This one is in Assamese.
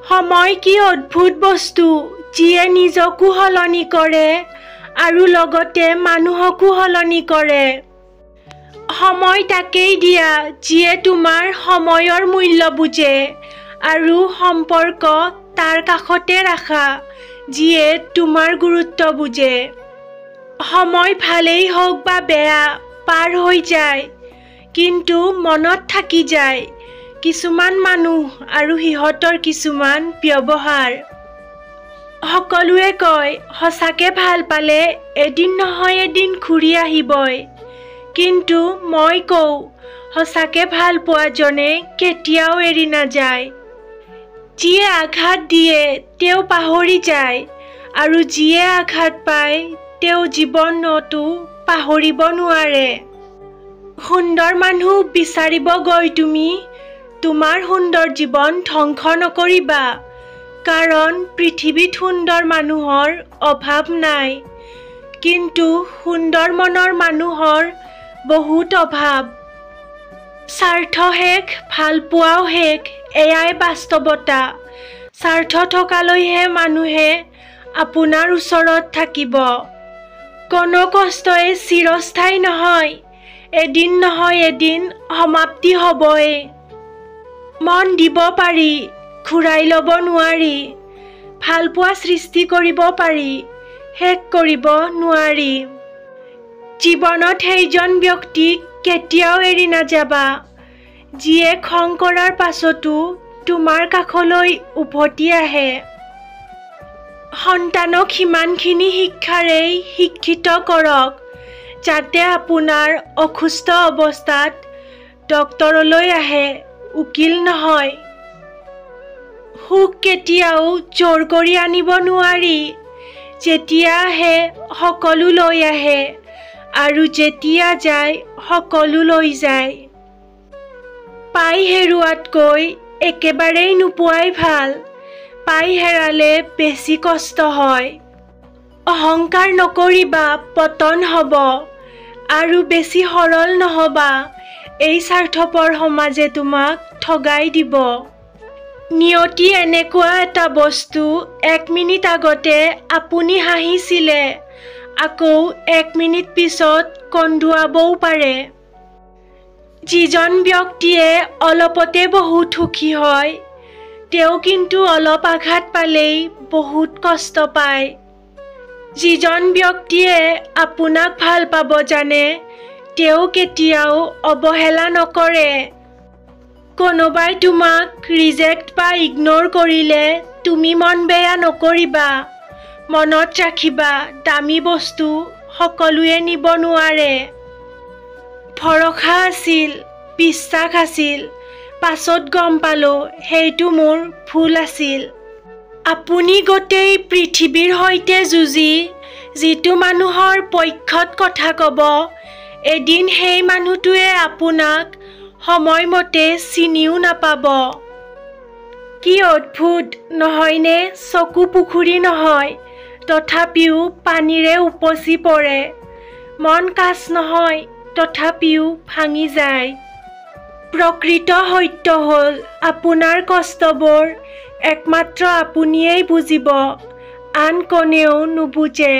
সময় কি অদ্ভুত বস্তু যিয়ে নিজকো সলনি কৰে আৰু লগতে মানুহকো সলনি কৰে। সময় তাকেই দিয়া যিয়ে তোমাৰ সময়ৰ মূল্য বুজে আৰু সম্পৰ্ক তাৰ কাষতে ৰাখা যিয়ে তোমাৰ গুৰুত্ব বুজে। সময় ভালেই হওক বা বেয়া পাৰ হৈ যায়, কিন্তু মনত থাকি যায় কিছুমান মানুহ আৰু সিহঁতৰ কিছুমান ব্যৱহাৰ। সকলোৱে কয় সঁচাকে ভাল পালে এদিন নহয় এদিন ঘূৰি আহিবই, কিন্তু মই কওঁ সঁচাকে ভাল পোৱাজনে কেতিয়াও এৰি নাযায়। যিয়ে আঘাত দিয়ে তেওঁ পাহৰি যায়, আৰু যিয়ে আঘাত পায় তেওঁ জীৱনতো পাহৰিব নোৱাৰে। সুন্দৰ মানুহ বিচাৰিব গৈ তুমি তোমাৰ সুন্দৰ জীৱন ধ্বংস নকৰিবা, কাৰণ পৃথিৱীত সুন্দৰ মানুহৰ অভাৱ নাই, কিন্তু সুন্দৰ মনৰ মানুহৰ বহুত অভাৱ। স্বাৰ্থ শেষ, ভাল পোৱাও শেষ, এয়াই বাস্তৱতা। স্বাৰ্থ থকালৈহে মানুহে আপোনাৰ ওচৰত থাকিব। কোনো কষ্টই চিৰস্থায়ী নহয়, এদিন নহয় এদিন সমাপ্তি হ'বই। মন দিব পাৰি, ঘূৰাই ল'ব নোৱাৰি। ভালপোৱা সৃষ্টি কৰিব পাৰি, শেষ কৰিব নোৱাৰি। জীৱনত সেইজন ব্যক্তিক কেতিয়াও এৰি নাযাবা, যিয়ে খং কৰাৰ পাছতো তোমাৰ কাষলৈ উভতি আহে। সন্তানক সিমানখিনি শিক্ষাৰেই শিক্ষিত কৰক যাতে আপোনাৰ অসুস্থ অৱস্থাত ডক্তৰলৈ আহে, উকিল নহয়। সুখ কেতিয়াও জোৰ কৰি আনিব নোৱাৰি, যেতিয়া আহে সকলো লৈ আহে, আৰু যেতিয়া যায় সকলো লৈ যায়। পাই হেৰুৱাতকৈ একেবাৰেই নোপোৱাই ভাল, পাই হেৰালে বেছি কষ্ট হয়। অহংকাৰ নকৰিবা, পতন হ'ব, আৰু বেছি সৰল নহবা, এই স্বাৰ্থপৰ সমাজে তোমাক ঠগাই দিব। নিয়তি এনেকুৱা এটা বস্তু, 1 মিনিট আগতে আপুনি হাঁহিছিলে, আকৌ 1 মিনিট পিছত কন্দুৱাবও পাৰে। যিজন ব্যক্তিয়ে অলপতে বহুত সুখী হয়, তেওঁ কিন্তু অলপ আঘাত পালেই বহুত কষ্ট পায়। যিজন ব্যক্তিয়ে আপোনাক ভাল পাব জানে, তেওঁ কেতিয়াও অৱহেলা নকৰে। কোনোবাই তোমাক ৰিজেক্ট বা ইগনোৰ কৰিলে তুমি মন বেয়া নকৰিবা। মনত ৰাখিবা, দামী বস্তু সকলোৱে নিব নোৱাৰে। ভৰসা আছিল, বিশ্বাস আছিল, পাছত গম পালোঁ সেইটো মোৰ ভুল আছিল। আপুনি গোটেই পৃথিৱীৰ সৈতে যুঁজি যিটো মানুহৰ পক্ষত কথা ক'ব, এদিন সেই মানুহটোৱে আপোনাক সময়মতে চিনিও নাপাব। কি অদ্ভুত নহয়নে? চকু পুখুৰী নহয়, তথাপিও পানীৰে উপচি পৰে। মন কাঁচ নহয়, তথাপিও ভাঙি যায়। প্ৰকৃত সত্য হ'ল আপোনাৰ কষ্টবোৰ একমাত্ৰ আপুনিয়েই বুজিব, আন কোনেও নুবুজে।